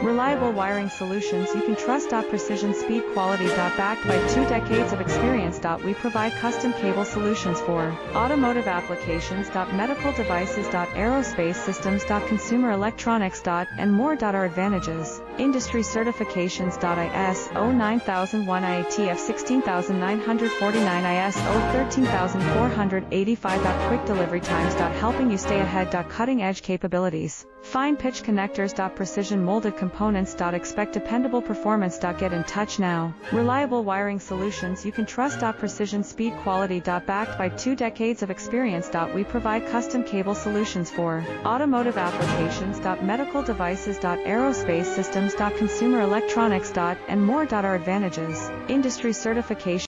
Reliable wiring solutions you can trust. Precision speed quality. Backed by 2 decades of experience. We provide custom cable solutions for automotive applications. Medical devices. Aerospace systems. Consumer electronics. And more. Our advantages: industry certifications. ISO 9001, IATF 16949, ISO 13485. Quick delivery times. Helping you stay ahead. Cutting edge capabilities. Fine pitch connectors. Precision molded components. Expect dependable performance. Get in touch now. Reliable wiring solutions you can trust. Precision speed quality. Backed by 2 decades of experience. We provide custom cable solutions for automotive applications. Medical devices. Aerospace systems. Consumer electronics. And more. Our advantages: industry certification.